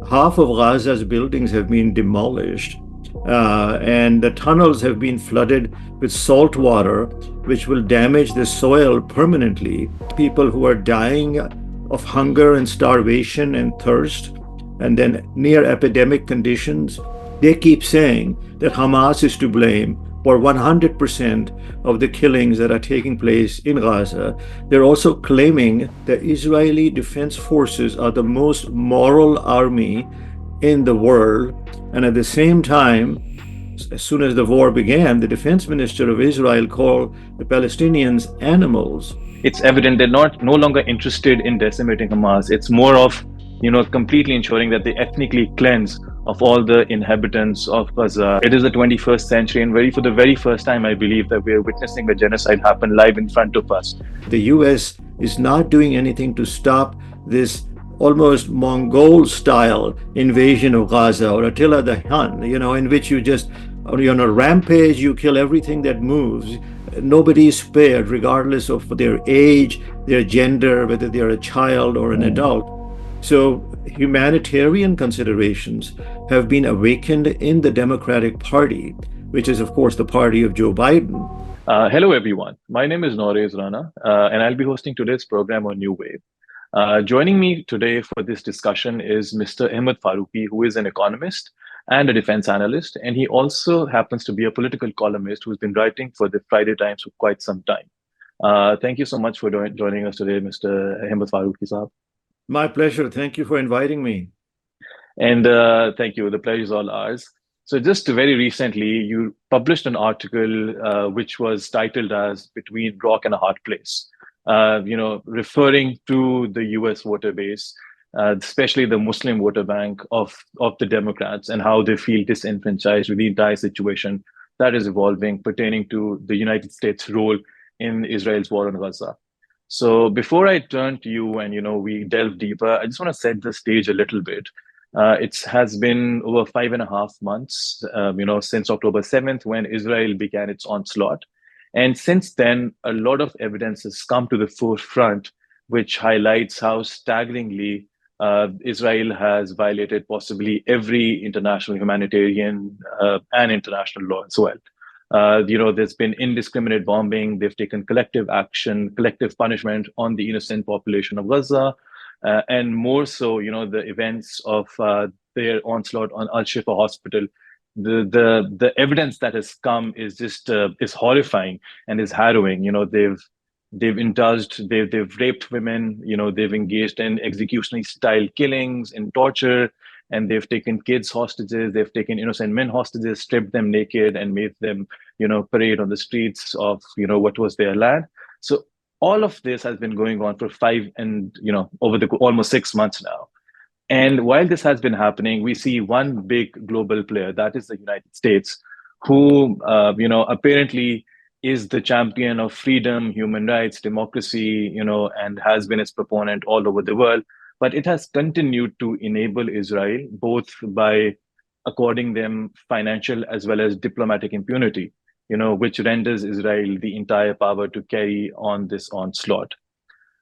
half of Gaza's buildings have been demolished, and the tunnels have been flooded with salt water, which will damage the soil permanently. People who are dying of hunger and starvation and thirst, and then near epidemic conditions. They keep saying that Hamas is to blame for 100% of the killings that are taking place in Gaza. They're also claiming that Israeli Defense Forces are the most moral army in the world. And at the same time, as soon as the war began, the defense minister of Israel called the Palestinians animals. It's evident they're not no longer interested in decimating Hamas. It's more of, completely ensuring that they ethnically cleanse of all the inhabitants of Gaza. It is the 21st century, and for the very first time, I believe that we are witnessing a genocide happen live in front of us. The US is not doing anything to stop this almost Mongol style invasion of Gaza, or Attila the Hun, in which you're on a rampage, you kill everything that moves. Nobody is spared, regardless of their age, their gender, whether they're a child or an adult. So humanitarian considerations have been awakened in the Democratic Party, which is, of course, the party of Joe Biden. Hello, everyone. My name is Nauraiz Rana, and I'll be hosting today's program on New Wave. Joining me today for this discussion is Mr. Ahmad Faruqi, who is an economist and a defense analyst, and he also happens to be a political columnist who's been writing for the Friday Times for quite some time. Thank you so much for joining us today, Mr. Ahmad Faruqi Saab. My pleasure. Thank you for inviting me. And thank you. The pleasure is all ours. So just very recently, you published an article which was titled as "Between Rock and a Hard Place," referring to the U.S. voter base, especially the Muslim voter bank of the Democrats, and how they feel disenfranchised with the entire situation that is evolving pertaining to the United States' role in Israel's war on Gaza. So before I turn to you and we delve deeper, I just want to set the stage a little bit. It has been over 5.5 months, since October 7th, when Israel began its onslaught. And since then, a lot of evidence has come to the forefront, which highlights how staggeringly Israel has violated possibly every international humanitarian and international law as well. There's been indiscriminate bombing. They've taken collective action, collective punishment on the innocent population of Gaza. And more so, the events of their onslaught on Al-Shifa Hospital, the evidence that has come is just is horrifying and is harrowing. They've indulged, they've raped women. They've engaged in executionary style killings, in torture, and they've taken kids hostages. They've taken innocent men hostages, stripped them naked, and made them parade on the streets of what was their land. So all of this has been going on for over the almost 6 months now. And while this has been happening, we see one big global player, that is the United States, who apparently is the champion of freedom, human rights, democracy, and has been its proponent all over the world. But it has continued to enable Israel, both by according them financial as well as diplomatic impunity, which renders Israel the entire power to carry on this onslaught.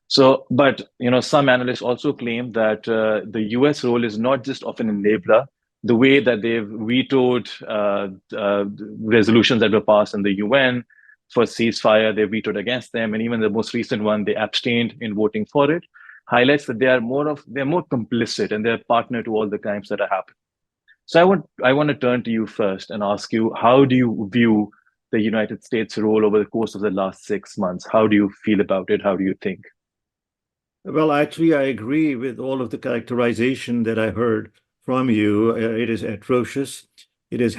So, but some analysts also claim that the U.S. role is not just of an enabler. The way that they've vetoed resolutions that were passed in the UN for ceasefire, they vetoed against them, and even the most recent one, they abstained in voting for it, highlights that they're more complicit and they're partner to all the crimes that are happening. So I want to turn to you first and ask you, how do you view the United States' role over the course of the last 6 months? How do you feel about it? How do you think? Well, actually, I agree with all of the characterization that I heard from you. It is atrocious, it is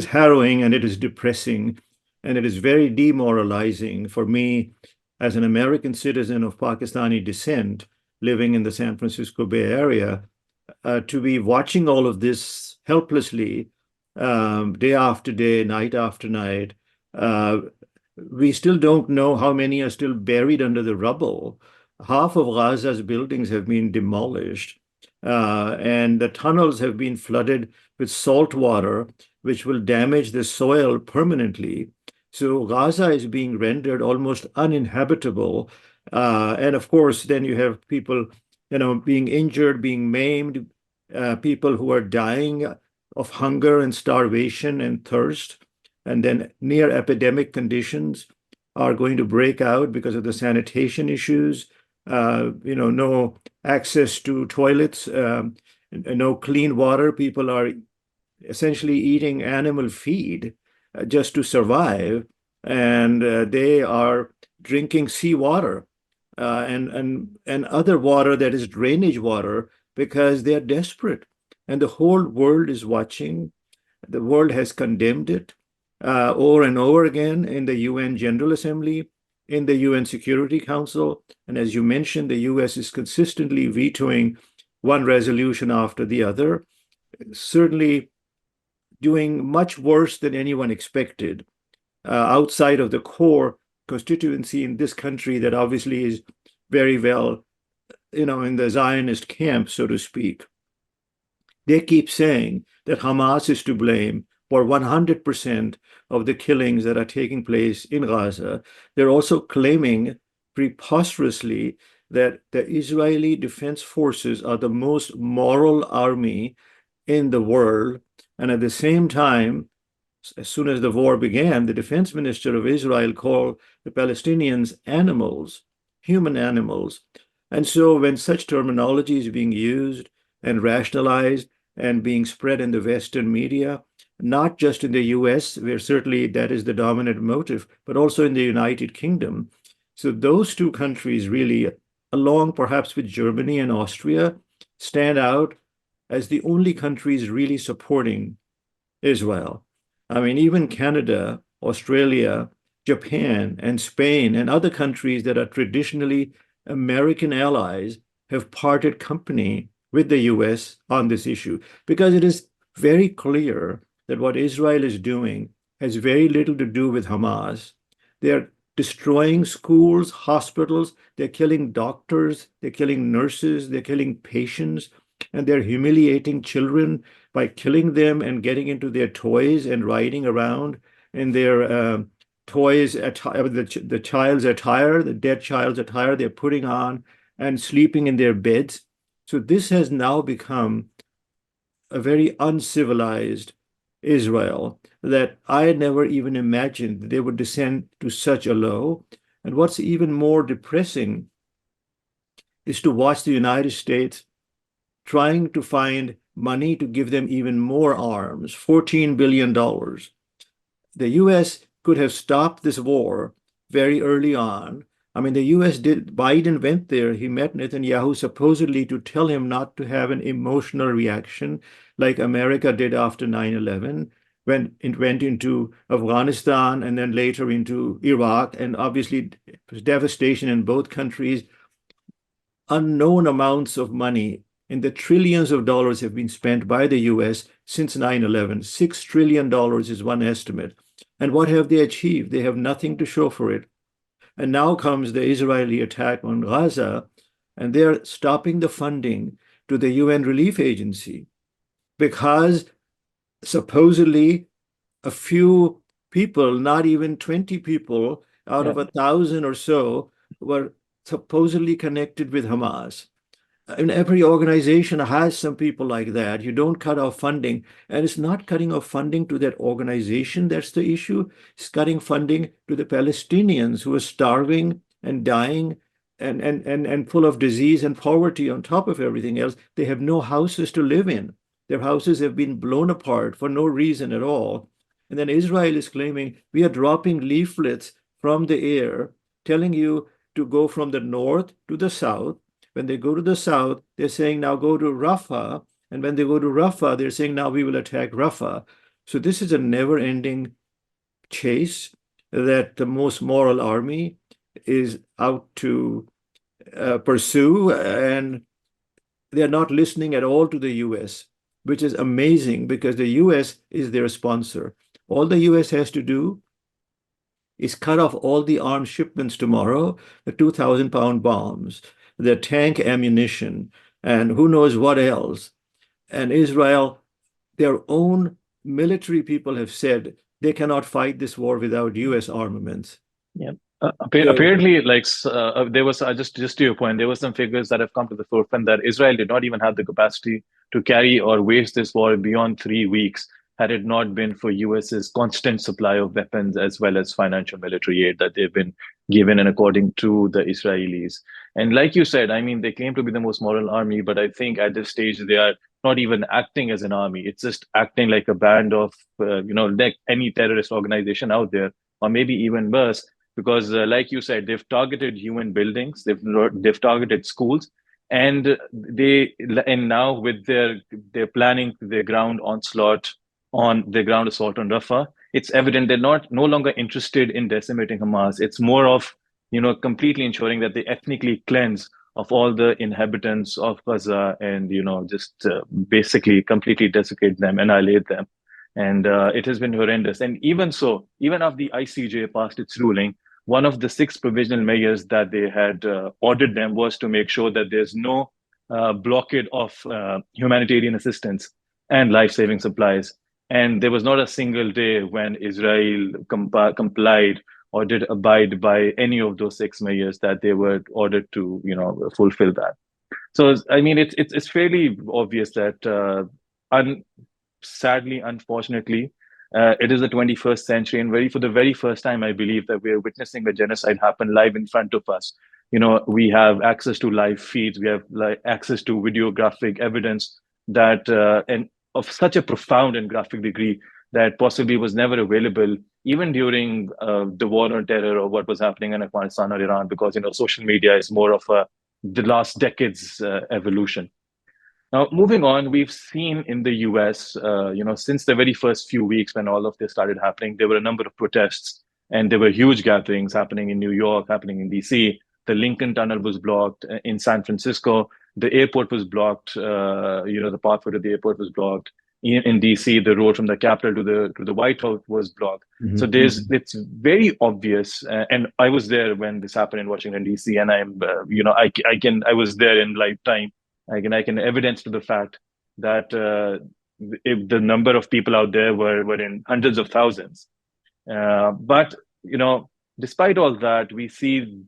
harrowing, and it is depressing, and it is very demoralizing for me as an American citizen of Pakistani descent living in the San Francisco Bay Area to be watching all of this helplessly, day after day, night after night. We still don't know how many are still buried under the rubble. Half of Gaza's buildings have been demolished, and the tunnels have been flooded with salt water, which will damage the soil permanently. So Gaza is being rendered almost uninhabitable. And of course, then you have people, being injured, being maimed, people who are dying of hunger and starvation and thirst, and then near epidemic conditions are going to break out because of the sanitation issues. No access to toilets, no clean water. People are essentially eating animal feed just to survive, and they are drinking seawater and other water that is drainage water because they are desperate, and the whole world is watching. The world has condemned it over and over again in the UN General Assembly, in the UN Security Council, and as you mentioned, the US is consistently vetoing one resolution after the other, certainly doing much worse than anyone expected outside of the core constituency in this country that obviously is very well, in the Zionist camp, so to speak. They keep saying that Hamas is to blame for 100% of the killings that are taking place in Gaza. They're also claiming preposterously that the Israeli Defense Forces are the most moral army in the world. And at the same time, as soon as the war began, the defense minister of Israel called the Palestinians animals, human animals. And so when such terminology is being used and rationalized and being spread in the Western media, not just in the US, where certainly that is the dominant motive, but also in the United Kingdom. So those two countries really, along perhaps with Germany and Austria, stand out as the only countries really supporting Israel. I mean, even Canada, Australia, Japan, and Spain, and other countries that are traditionally American allies have parted company with the US on this issue because it is very clear that what Israel is doing has very little to do with Hamas. They're destroying schools, hospitals, they're killing doctors, they're killing nurses, they're killing patients, and they're humiliating children by killing them and getting into their toys and riding around in their toys, the child's attire, the dead child's attire they're putting on and sleeping in their beds. So this has now become a very uncivilized Israel that I never even imagined they would descend to such a low. And what's even more depressing is to watch the United States trying to find money to give them even more arms, $14 billion. The US could have stopped this war very early on. I mean, the US did, Biden went there, he met Netanyahu supposedly to tell him not to have an emotional reaction like America did after 9/11, when it went into Afghanistan and then later into Iraq, and obviously it was devastation in both countries. Unknown amounts of money in the trillions of dollars have been spent by the US since 9/11. $6 trillion is one estimate. And what have they achieved? They have nothing to show for it. And now comes the Israeli attack on Gaza, and they're stopping the funding to the UN Relief Agency because supposedly a few people, not even 20 people out of 1,000 or so, were supposedly connected with Hamas. And every organization has some people like that. You don't cut off funding. And it's not cutting off funding to that organization that's the issue. It's cutting funding to the Palestinians who are starving and dying and full of disease and poverty on top of everything else. They have no houses to live in. Their houses have been blown apart for no reason at all. And then Israel is claiming we are dropping leaflets from the air telling you to go from the north to the south. When they go to the south, they're saying now go to Rafah. And when they go to Rafah, they're saying now we will attack Rafah. So this is a never-ending chase that the most moral army is out to pursue. And they're not listening at all to the US, which is amazing because the US is their sponsor. All the US has to do is cut off all the arms shipments tomorrow, the 2,000-pound bombs, the tank ammunition, and who knows what else. And Israel, their own military people have said they cannot fight this war without US armaments. Yeah. So, Apparently, there was just to your point, there were some figures that have come to the forefront that Israel did not even have the capacity to carry or wage this war beyond 3 weeks had it not been for US's constant supply of weapons as well as financial military aid that they've been given and according to the Israelis. And like you said, I mean, they claim to be the most moral army, but I think at this stage they are not even acting as an army. It's just acting like a band of, like any terrorist organization out there, or maybe even worse, because like you said, they've targeted human buildings, they've targeted schools, and now with they're planning their ground onslaught on the ground assault on Rafah. It's evident they're no longer interested in decimating Hamas. It's more of completely ensuring that they ethnically cleanse of all the inhabitants of Gaza and just basically completely desecrate them, annihilate them. And it has been horrendous. And even so, even after the ICJ passed its ruling, one of the 6 provisional measures that they had ordered them was to make sure that there's no blockade of humanitarian assistance and life-saving supplies. And there was not a single day when Israel complied or did abide by any of those 6 measures that they were ordered to, fulfill that. So I mean, it's fairly obvious that, sadly, unfortunately, it is the 21st century, and for the very first time, I believe that we are witnessing a genocide happen live in front of us. We have access to live feeds, we have access to videographic evidence that, and of such a profound and graphic degree that possibly was never available even during the war on terror or what was happening in Afghanistan or Iran, because social media is more of the last decade's evolution. Now, moving on, we've seen in the US, since the very first few weeks when all of this started happening, there were a number of protests and there were huge gatherings happening in New York, happening in DC. The Lincoln Tunnel was blocked in San Francisco. The airport was blocked. The pathway to the airport was blocked. In DC, the road from the Capitol to the White House was blocked. Mm-hmm. So it's very obvious. And I was there when this happened in Washington DC, and I was there in lifetime. I can evidence to the fact that if the number of people out there were in hundreds of thousands. But despite all that, we see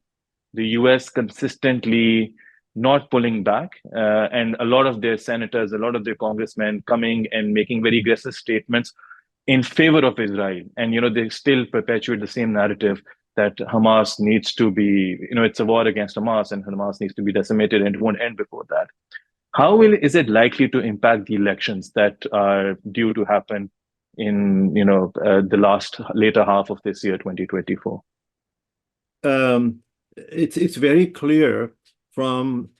the US consistently not pulling back, and a lot of their senators, a lot of their congressmen coming and making very aggressive statements in favor of Israel. And they still perpetuate the same narrative that Hamas needs to be, it's a war against Hamas and Hamas needs to be decimated and it won't end before that. How is it likely to impact the elections that are due to happen in, the later half of this year, 2024? It's very clear from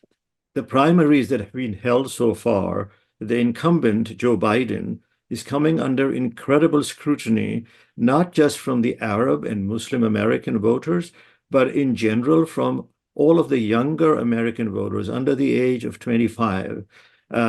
the primaries that have been held so far, the incumbent, Joe Biden, is coming under incredible scrutiny, not just from the Arab and Muslim American voters, but in general from all of the younger American voters under the age of 25.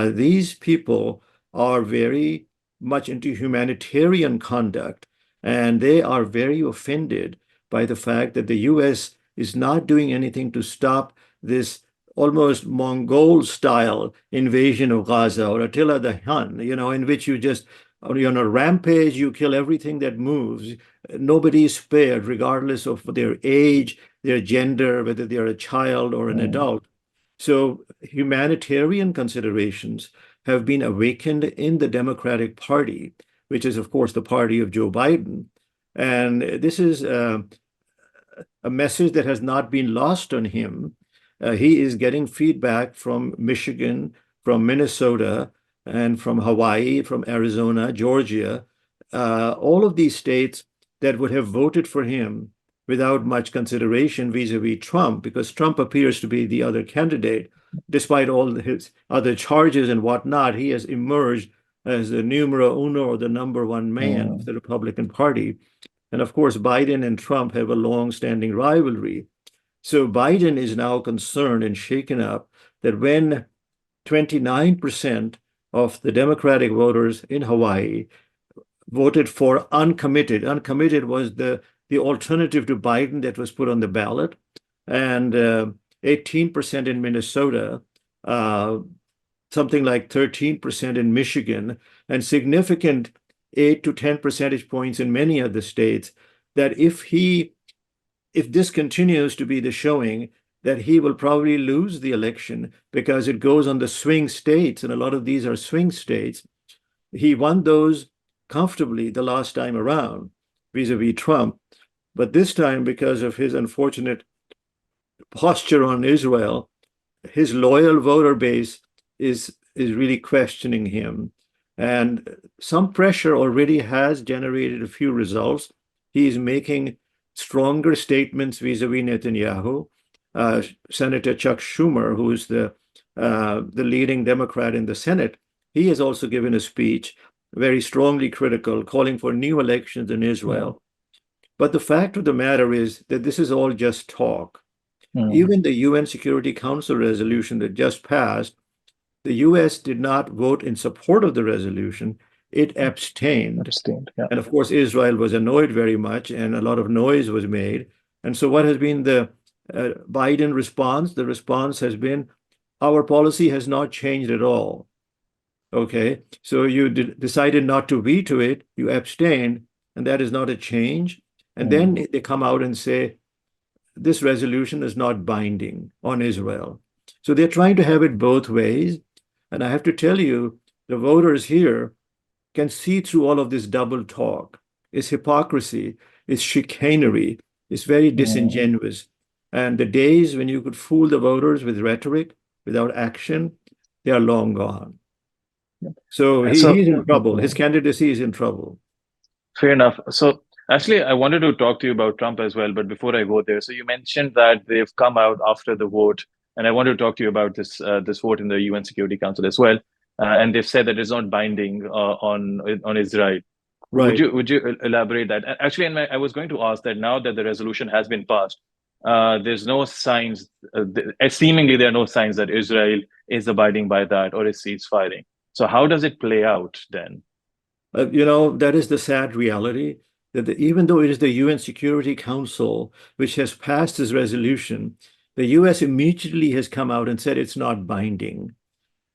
These people are very much into humanitarian conduct, and they are very offended by the fact that the US is not doing anything to stop this almost Mongol-style invasion of Gaza, or Attila the Hun, in which you just, on a rampage, you kill everything that moves. Nobody is spared, regardless of their age, their gender, whether they're a child or an adult. So humanitarian considerations have been awakened in the Democratic Party, which is, of course, the party of Joe Biden. And this is a message that has not been lost on him. He is getting feedback from Michigan, from Minnesota, and from Hawaii, from Arizona, Georgia, all of these states that would have voted for him without much consideration vis-a-vis Trump, because Trump appears to be the other candidate. Despite all his other charges and whatnot, he has emerged as the numero uno, or the number one man of the Republican Party. And of course, Biden and Trump have a long-standing rivalry. So Biden is now concerned and shaken up that when 29% of the Democratic voters in Hawaii voted for uncommitted was the alternative to Biden that was put on the ballot, and 18% in Minnesota, something like 13% in Michigan, and significant 8 to 10 percentage points in many other states, that if this continues to be the showing, that he will probably lose the election because it goes on the swing states, and a lot of these are swing states. He won those comfortably the last time around vis-a-vis Trump. But this time, because of his unfortunate posture on Israel, his loyal voter base is really questioning him. And some pressure already has generated a few results. He's making stronger statements vis-a-vis Netanyahu. Senator Chuck Schumer, who is the leading Democrat in the Senate, he has also given a speech very strongly critical, calling for new elections in Israel. But the fact of the matter is that this is all just talk. Even the UN Security Council resolution that just passed, the US did not vote in support of the resolution. It abstained. Yeah. And of course, Israel was annoyed very much, and a lot of noise was made. And so what has been the Biden response? The response has been, our policy has not changed at all. Okay, so you decided not to veto it, you abstained, and that is not a change. And then they come out and say, this resolution is not binding on Israel. So they're trying to have it both ways. And I have to tell you, the voters here can see through all of this double talk. It's hypocrisy, it's chicanery, it's very disingenuous. And the days when you could fool the voters with rhetoric without action, they are long gone. So he's in trouble. His candidacy is in trouble. Fair enough. So actually, I wanted to talk to you about Trump as well, but before I go there, so you mentioned that they've come out after the vote, and I wanted to talk to you about this vote in the UN Security Council as well. And they've said that it's not binding on Israel. Right. Would you elaborate that? Actually, I was going to ask that now that the resolution has been passed, there's no signs, seemingly there are no signs that Israel is abiding by that or is ceasefire. So how does it play out then? That is the sad reality, that even though it is the UN Security Council which has passed this resolution, the US immediately has come out and said it's not binding.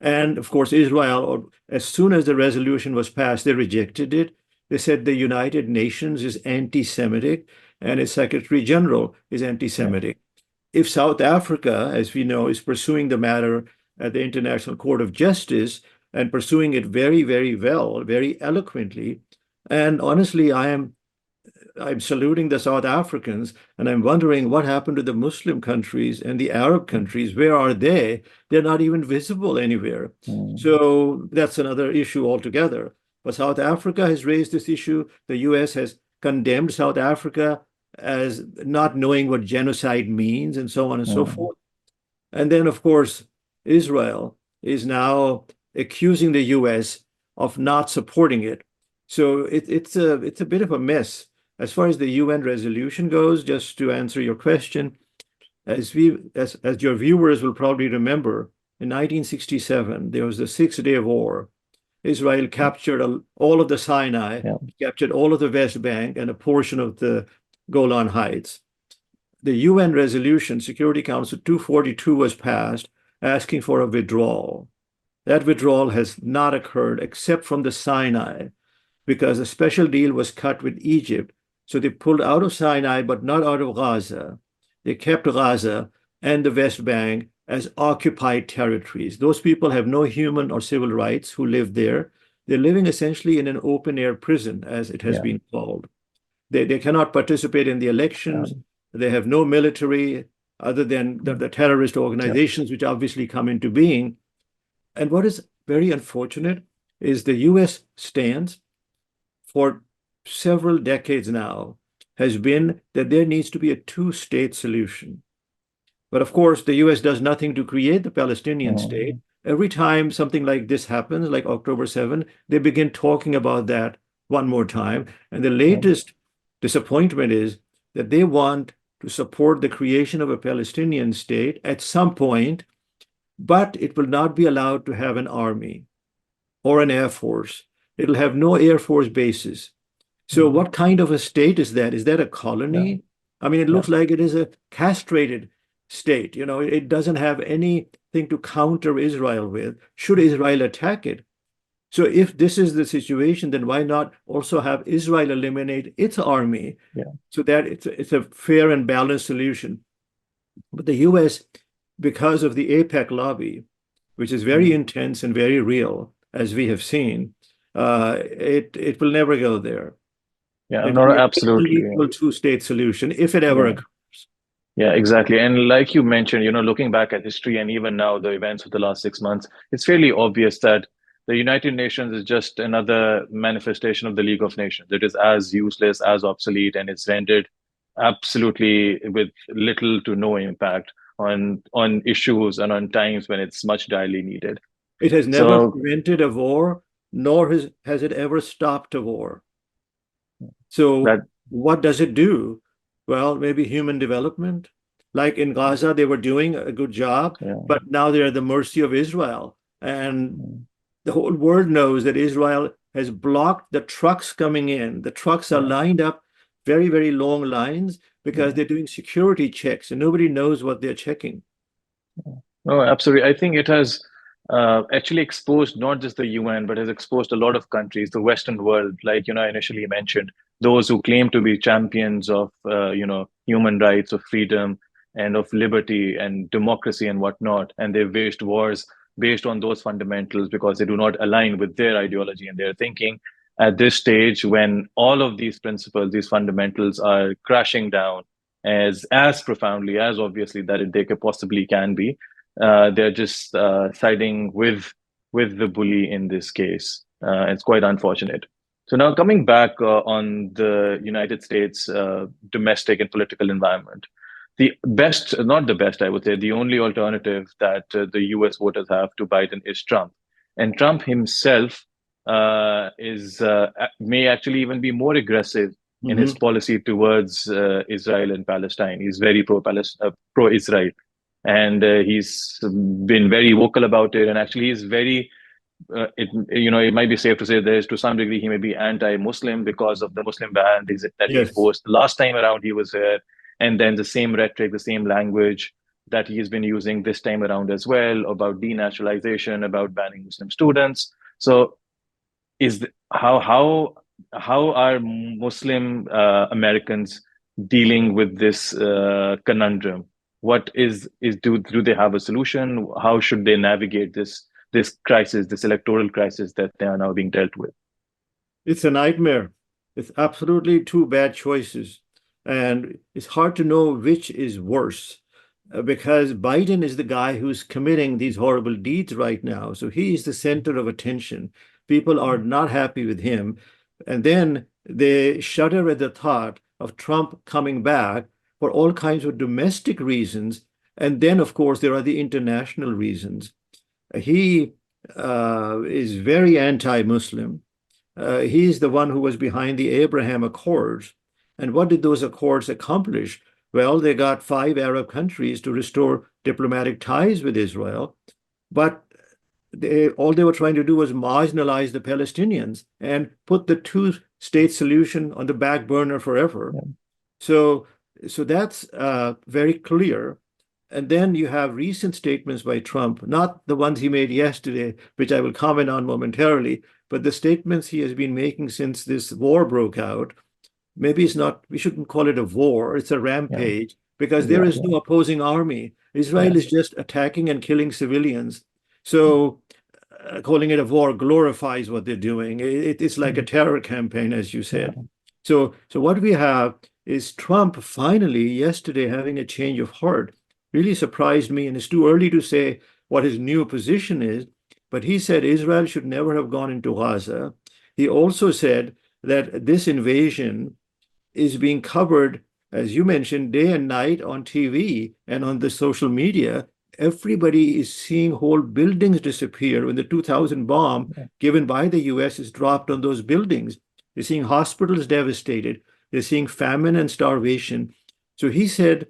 And of course, Israel, as soon as the resolution was passed, they rejected it. They said the United Nations is anti-Semitic and its Secretary General is anti-Semitic. If South Africa, as we know, is pursuing the matter at the International Court of Justice and pursuing it very, very well, very eloquently, and honestly, I'm saluting the South Africans, and I'm wondering what happened to the Muslim countries and the Arab countries. Where are they? They're not even visible anywhere. So that's another issue altogether. But South Africa has raised this issue. The US has condemned South Africa as not knowing what genocide means, and so on and so forth. And then, of course, Israel is now accusing the US of not supporting it. So it's a bit of a mess. As far as the UN resolution goes, just to answer your question, as your viewers will probably remember, in 1967, there was the 6-Day War. Israel captured all of the Sinai, captured all of the West Bank, and a portion of the Golan Heights. The UN resolution, Security Council 242, was passed asking for a withdrawal. That withdrawal has not occurred except from the Sinai, because a special deal was cut with Egypt. So they pulled out of Sinai, but not out of Gaza. They kept Gaza and the West Bank as occupied territories. Those people have no human or civil rights who live there. They're living essentially in an open-air prison, as it has been called. They cannot participate in the elections. They have no military other than the terrorist organizations, which obviously come into being. And what is very unfortunate is the US stance for several decades now has been that there needs to be a two-state solution. But of course, the US does nothing to create the Palestinian state. Every time something like this happens, like October 7, they begin talking about that one more time. And the latest disappointment is that they want to support the creation of a Palestinian state at some point, but it will not be allowed to have an army or an air force. It'll have no air force bases. So what kind of a state is that? Is that a colony? I mean, it looks like it is a castrated state. It doesn't have anything to counter Israel with, should Israel attack it. So if this is the situation, then why not also have Israel eliminate its army so that it's a fair and balanced solution? But the US, because of the APEC lobby, which is very intense and very real, as we have seen, it will never go there. Yeah, It will no, be a absolutely. unequal two-state solution if it ever Yeah. occurs. Yeah, exactly. And like you mentioned, looking back at history and even now the events of the last 6 months, it's fairly obvious that the United Nations is just another manifestation of the League of Nations. It is as useless, as obsolete, and it's rendered absolutely with little to no impact on issues and on times when it's much direly needed. It has never So prevented a war, nor has it ever stopped a war. So that, what does it do? Well, maybe human development. Like in Gaza, they were doing a good job, yeah. but now they're at the mercy of Israel. And the whole world knows that Israel has blocked the trucks coming in. The trucks are Yeah. lined up very, very long lines because Yeah. they're doing security checks and nobody knows what they're checking. No, absolutely. I think it has actually exposed not just the UN, but has exposed a lot of countries, the Western world, like I initially mentioned, those who claim to be champions of human rights, of freedom, and of liberty and democracy and whatnot, and they've waged wars based on those fundamentals because they do not align with their ideology and their thinking. At this stage, when all of these principles, these fundamentals, are crashing down as profoundly, as obviously that they could possibly can be, they're just siding with the bully in this case. It's quite unfortunate. So now coming back on the United States domestic and political environment, the best, not the best, I would say, the only alternative that the US voters have to Biden is Trump. And Trump himself is may actually even be more aggressive in his Mhm. policy towards Israel and Palestine. He's very pro-Israel, and he's been very vocal about it. And actually, he's very it might be safe to say there's to some degree he may be anti-Muslim because of the Muslim ban that he Yes. imposed last time around he was here, and then the same rhetoric, the same language that he's been using this time around as well about denaturalization, about banning Muslim students. So is the, how are Muslim Americans dealing with this conundrum? What is do they have a solution? How should they navigate this crisis, this electoral crisis that they are now being dealt with? It's a nightmare. It's absolutely two bad choices. And it's hard to know which is worse because Biden is the guy who's committing these horrible deeds right now. So he is the center of attention. People are not happy with him. And then they shudder at the thought of Trump coming back for all kinds of domestic reasons. And then, of course, there are the international reasons. He is very anti-Muslim. He's the one who was behind the Abraham Accords. And what did those accords accomplish? Well, they got 5 Arab countries to restore diplomatic ties with Israel, but all they were trying to do was marginalize the Palestinians and put the two-state solution on the back burner forever. Yeah. So, so that's very clear. And then you have recent statements by Trump, not the ones he made yesterday, which I will comment on momentarily, but the statements he has been making since this war broke out. Maybe it's not, we shouldn't call it a war, it's a Yeah, rampage, because there yeah, is no opposing army. Israel yeah, is just attacking and killing civilians. So calling it a war glorifies what they're doing. It's like a terror campaign, as you yeah, said. So what we have is Trump finally yesterday having a change of heart. Really surprised me, and it's too early to say what his new position is. But he said Israel should never have gone into Gaza. He also said that this invasion is being covered, as you mentioned, day and night on TV and on the social media. Everybody is seeing whole buildings disappear when the 2000 bomb yeah, given by the US is dropped on those buildings. They're seeing hospitals devastated. They're seeing famine and starvation. So he said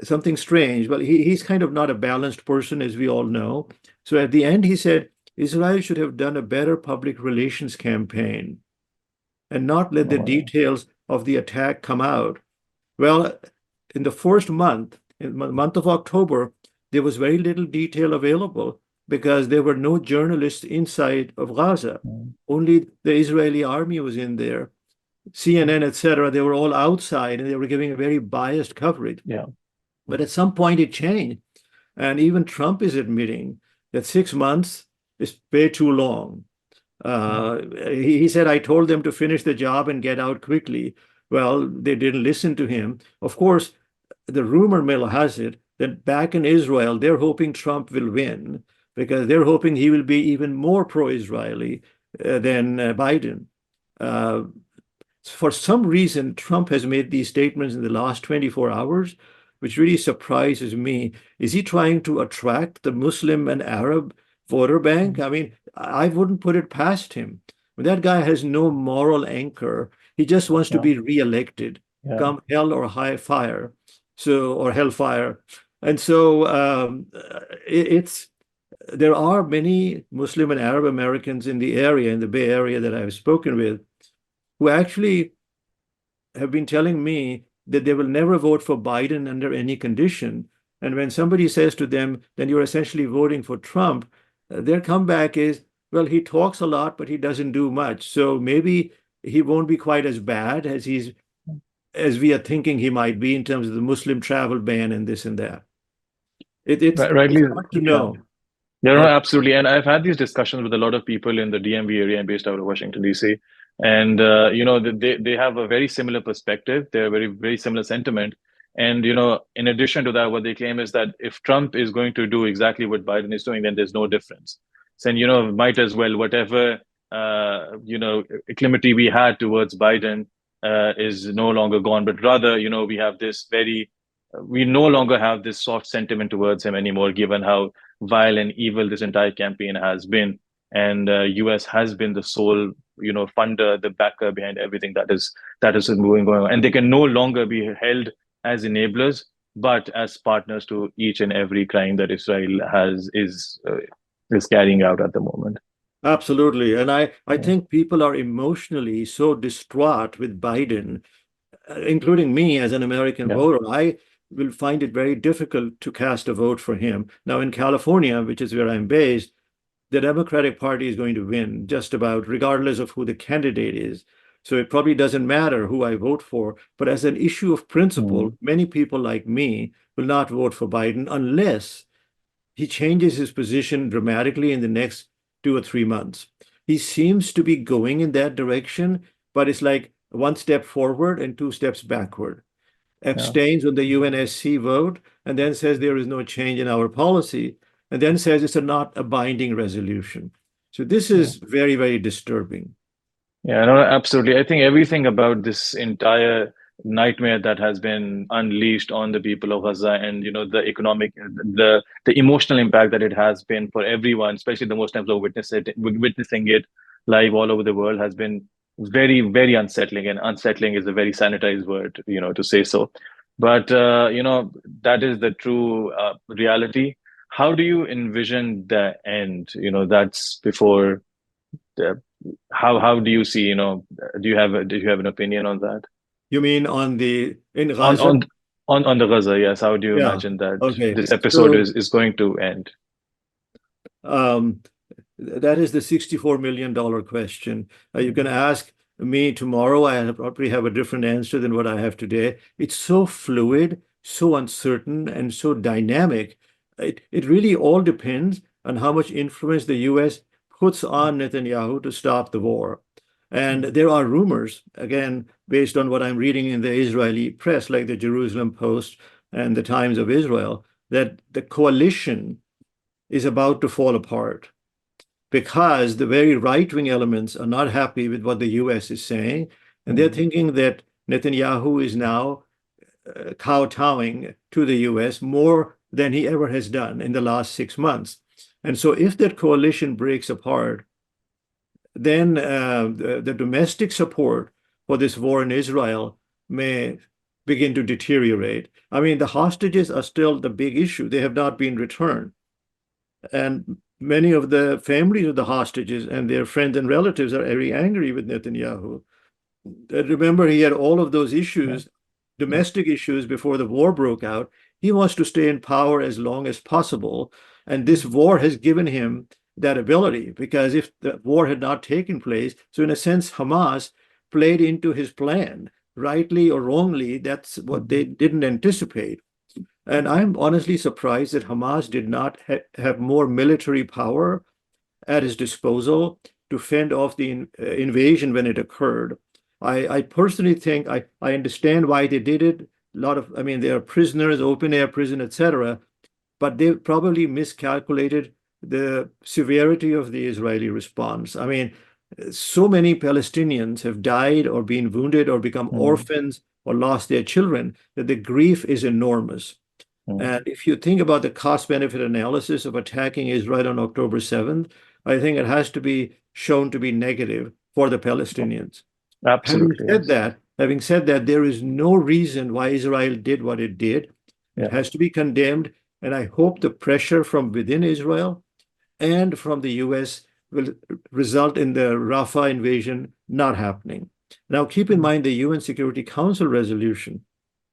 something strange. Well, he's kind of not a balanced person, as we all know. So at the end, he said Israel should have done a better public relations campaign and not let the oh, details of the attack come out. Well, in the first month, in the month of October, there was very little detail available because there were no journalists inside of Gaza. yeah, Only the Israeli army was in there. CNN, etc., they were all outside and they were giving a very biased coverage. yeah. But at some point it changed. And even Trump is admitting that 6 months is way too long. He said, I told them to finish the job and get out quickly. Well, they didn't listen to him. Of course, the rumor mill has it that back in Israel, they're hoping Trump will win because they're hoping he will be even more pro-Israeli than Biden. Uh, for some reason, Trump has made these statements in the last 24 hours, which really surprises me. Is he trying to attract the Muslim and Arab voter bank? I mean, I wouldn't put it past him. That guy has no moral anchor. He just wants to Yeah, be reelected, yeah. come hell or high fire, so or hellfire. And so it's there are many Muslim and Arab Americans in the area, in the Bay Area that I've spoken with, who actually have been telling me that they will never vote for Biden under any condition. And when somebody says to them, then you're essentially voting for Trump, their comeback is, well, he talks a lot, but he doesn't do much. So maybe he won't be quite as bad as we are thinking he might be in terms of the Muslim travel ban and this and that. It's Rightly, hard to yeah. know. Yeah, no, Uh, absolutely. And I've had these discussions with a lot of people in the DMV area and based out of Washington, D.C. And, they have a very similar perspective. They're very similar sentiment. And, in addition to that, what they claim is that if Trump is going to do exactly what Biden is doing, then there's no difference. So, might as well, whatever, acclimity we had towards Biden is no longer gone, but rather, we no longer have this soft sentiment towards him anymore, given how vile and evil this entire campaign has been. And US has been the sole, funder, the backer behind everything that is moving going on. And they can no longer be held as enablers, but as partners to each and every crime that Israel is carrying out at the moment. Absolutely. And I Yeah. think people are emotionally so distraught with Biden, including me as an American Yeah. voter. I will find it very difficult to cast a vote for him. Now, in California, which is where I'm based, the Democratic Party is going to win just about, regardless of who the candidate is. So it probably doesn't matter who I vote for. But as an issue of principle, Mm. many people like me will not vote for Biden unless he changes his position dramatically in the next 2 or 3 months. He seems to be going in that direction, but it's like one step forward and two steps backward. Yeah. Abstains on the UNSC vote and then says there is no change in our policy and then says it's not a binding resolution. So this Yeah. is very, very disturbing. Yeah, no, absolutely. I think everything about this entire nightmare that has been unleashed on the people of Gaza and the economic the emotional impact that it has been for everyone, especially the Muslims who are witnessing it live all over the world has been very, very unsettling. And unsettling is a very sanitized word, to say so. But that is the true reality. How do you envision the end? That's before the how do you see, do you have an opinion on that? You mean in On Gaza? on on the Gaza, yes. How do you Yeah. imagine that Okay. this episode So is going to end? um, that is the $64 million question. You can Mm. ask me tomorrow. I probably have a different answer than what I have today. It's so fluid, so uncertain, and so dynamic. It really all depends on how much influence the US puts on Netanyahu to stop the war. And Mm. there are rumors, again, based on what I'm reading in the Israeli press, like the Jerusalem Post and the Times of Israel, that the coalition is about to fall apart because the very right-wing elements are not happy with what the US is saying, and they're Mm. thinking that Netanyahu is now kowtowing to the US more than he ever has done in the last 6 months. And so if that coalition breaks apart, then the domestic support for this war in Israel may begin to deteriorate. I mean, the hostages are still the big issue. They have not been returned. And many of the families of the hostages and their friends and relatives are very angry with Netanyahu. Remember, he had all of those Yeah. issues, Yeah. domestic issues, before the war broke out. He wants to stay in power as long as possible. And this war has given him that ability because if the war had not taken place, so in a sense, Hamas played into his plan, rightly or wrongly, that's what they Mm. didn't anticipate. And I'm honestly surprised that Hamas did not have more military power at his disposal to fend off the invasion when it occurred. I personally think I understand why they did it. A lot of, I mean, they are prisoners, open air prison, etc. But they probably miscalculated the severity of the Israeli response. I mean, so many Palestinians have died or been wounded or become Mm, orphans or lost their children that the grief is enormous. mm, And if you think about the cost benefit analysis of attacking Israel on October 7th, I think it has to be shown to be negative for the Palestinians. absolutely, yes. Having said that, there is no reason why Israel did what it did. It Yeah. has to be condemned. And I hope the pressure from within Israel and from the US will result in the Rafah invasion not happening. Now, keep in Mm, mind the UN Security Council resolution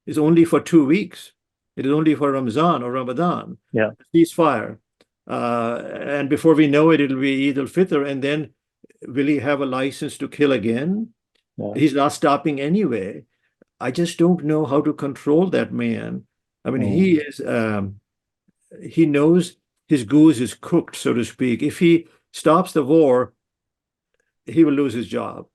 is only for 2 weeks. It is only for Ramzan or Ramadan, yeah. ceasefire. And before we know it, it'll be Eid al-Fitr. And then will he have a license to kill again? Yeah. He's not stopping anyway. I just don't know how to control that man. I mean, Mm, he knows his goose is cooked, so to speak. If he stops the war, he will lose his job.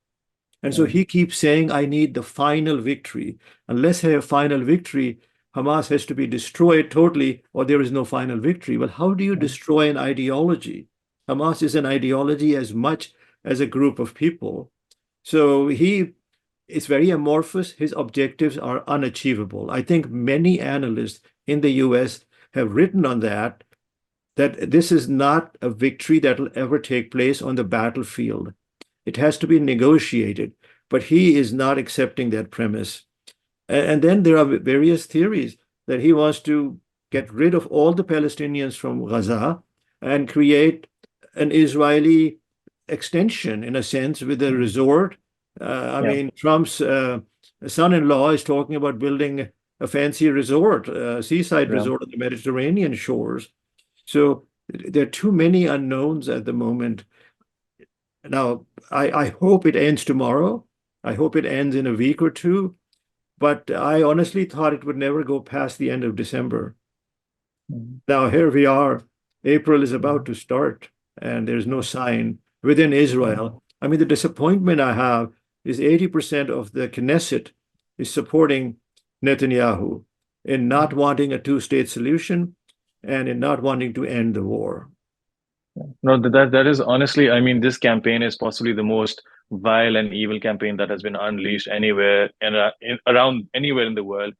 And so mm, he keeps saying, I need the final victory. Unless I have final victory, Hamas has to be destroyed totally, or there is no final victory. Well, how do you mm, destroy an ideology? Hamas is an ideology as much as a group of people. So he is very amorphous. His objectives are unachievable. I think many analysts in the US have written on that this is not a victory that will ever take place on the battlefield. It has to be negotiated, but he is not accepting that premise. And then there are various theories that he wants to get rid of all the Palestinians from Gaza and create an Israeli extension, in a sense, with a mm, resort. I yeah. mean, Trump's son-in-law is talking about building a fancy resort, a seaside Yeah. resort on the Mediterranean shores. So there are too many unknowns at the moment. Now, I hope it ends tomorrow. I hope it ends in a week or two. But I honestly thought it would never go past the end of December. Mm, Now, here we are. April is about mm, to start, and there's no sign within mm, Israel. I mean, the disappointment I have is 80% of the Knesset is supporting Netanyahu in not mm. wanting a two-state solution and in not wanting to end the war. No, that is honestly, I mean, this campaign is possibly the most vile and evil campaign that has been unleashed anywhere and around anywhere in the world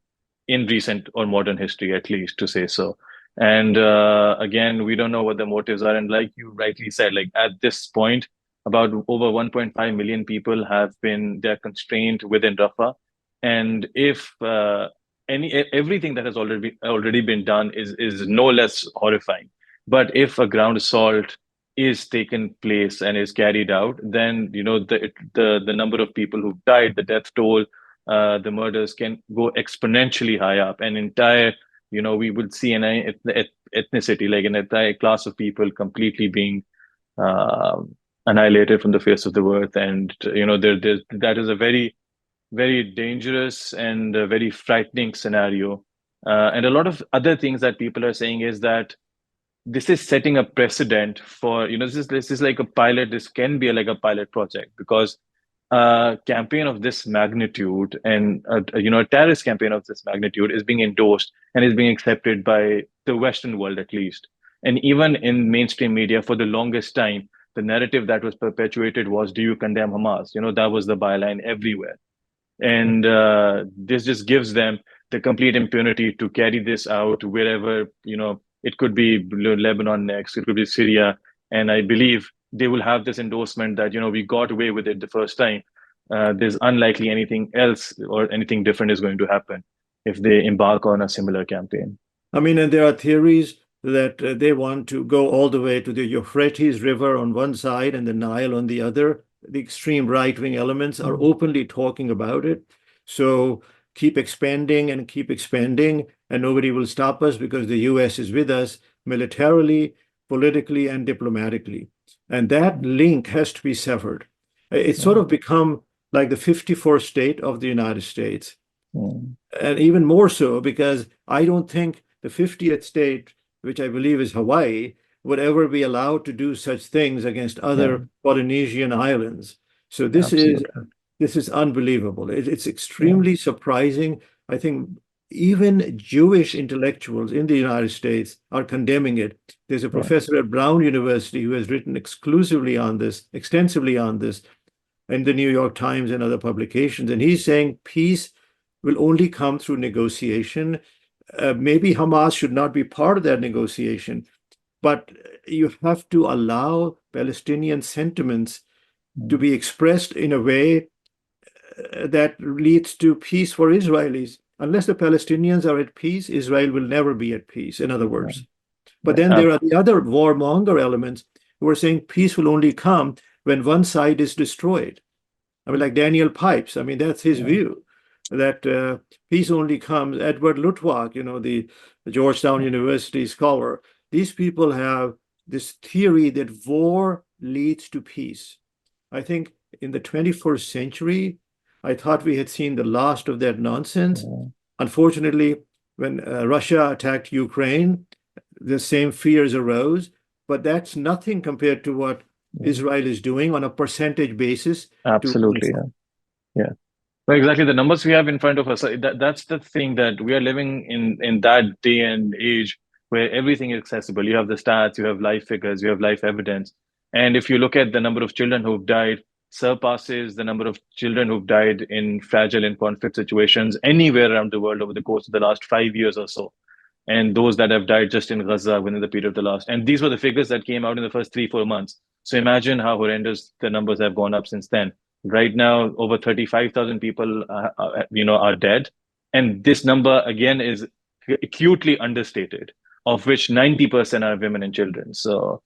in recent or modern history, at least to say so. And again, we don't know what the motives are. And like you rightly said, like at this point, about over 1.5 million people have been they're constrained within Rafah. And if everything that has already been done is no less horrifying. But if a ground assault is taken place and is carried out, then the number of people who've died, the death toll, the murders can go exponentially high up. An entire, we would see an ethnicity, like an entire class of people completely being uh, annihilated from the face of the earth. And, that is a very, very dangerous and a very frightening scenario. And a lot of other things that people are saying is that this is setting a precedent for this is like a pilot. This can be like a pilot project because a campaign of this magnitude and a terrorist campaign of this magnitude is being endorsed and is being accepted by the Western world at least, and even in mainstream media for the longest time the narrative that was perpetuated was, do you condemn Hamas? That was the byline everywhere. And this just gives them the complete impunity to carry this out wherever, it could be Lebanon next, it could be Syria. And I believe they will have this endorsement that, we got away with it the first time. There's unlikely anything else or anything different is going to happen if they embark on a similar campaign. I mean, and there are theories that they want to go all the way to the Euphrates River on one side and the Nile on the other. The extreme right-wing elements are Mm, openly talking about it. So keep expanding and keep expanding, and nobody will stop us because the US is with us militarily, politically, and diplomatically. And that link has to be severed. It's sort mm, of become like the 54th state of the United States. mm, And even more so because I don't think the 50th state, which I believe is Hawaii, would ever be allowed to do such things against Yeah, other Polynesian islands. So absolutely. this is unbelievable. It's Yeah, extremely surprising. I think even Jewish intellectuals in the United States are condemning it. There's a yeah, professor at Brown University who has written exclusively on this, extensively on this, in the New York Times and other publications. And he's saying peace will only come through negotiation. Maybe Hamas should not be part of that negotiation, but you have to allow Palestinian sentiments to mm, be expressed in a way that leads to peace for Israelis. Unless the Palestinians are at peace, Israel will never be at peace, in other yeah, words. But yeah, then there are the other warmonger elements who are saying peace will only come when one side is destroyed. I mean, like Daniel Pipes, I mean, that's his yeah, view that peace only comes. Edward Luttwak, the Georgetown University scholar, these people have this theory that war leads to peace. I think in the 21st century, I thought we had seen the last of that nonsense. yeah, Unfortunately, when Russia attacked Ukraine, the same fears arose, but that's nothing compared to what yeah. Israel is doing on a percentage basis to Absolutely. Gaza. Yeah. Yeah. Well, exactly. The numbers we have in front of us, that's the thing, that we are living in that day and age where everything is accessible. You have the stats, you have live figures, you have live evidence. And if you look at the number of children who've died, surpasses the number of children who've died in fragile and conflict situations anywhere around the world over the course of the last 5 years or so. And those that have died just in Gaza within the period of the last. And these were the figures that came out in the first 3, 4 months. So imagine how horrendous the numbers have gone up since then. Right now, over 35,000 people, are dead, and this number again is acutely understated, of which 90% are women and children. So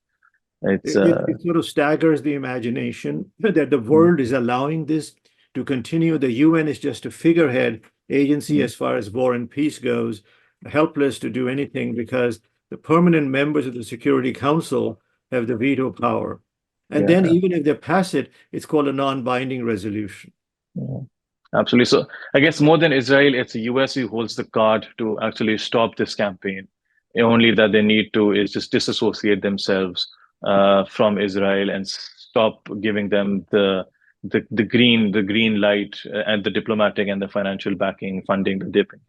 it's It sort of staggers the imagination that the mm, world is allowing this to continue. The UN is just a figurehead agency mm, as far as war and peace goes, helpless to do anything because the permanent members of the Security Council have the veto power. And then yeah, even if they pass it, it's called a non-binding resolution. yeah, absolutely. So I guess more than Israel, it's the US who holds the card to actually stop this campaign. Only that they need to is just disassociate themselves from Israel and stop giving them the green light and the diplomatic and the financial backing funding that they bring.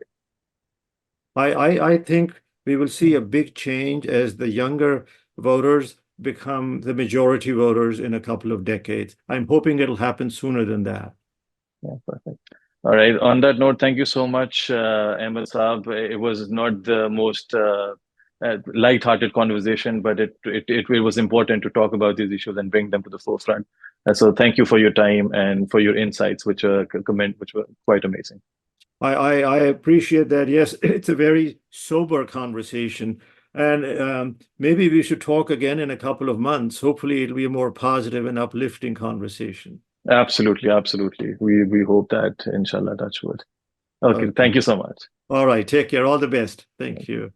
I think we will see a big change as the younger voters become the majority voters in a couple of decades. I'm hoping it'll happen sooner than that. Yeah, perfect. All right. On that note, thank you so much, Ahmed Saab. It was not the most light-hearted conversation, but it was important to talk about these issues and bring them to the forefront. So thank you for your time and for your insights, which which were quite amazing. I appreciate that. Yes, it's a very sober conversation. And maybe we should talk again in a couple of months. Hopefully, it'll be a more positive and uplifting conversation. Absolutely, absolutely. We hope that, inshallah, touch wood. Okay, Okay. thank you so much. All right. Take care. All the best. Thank you.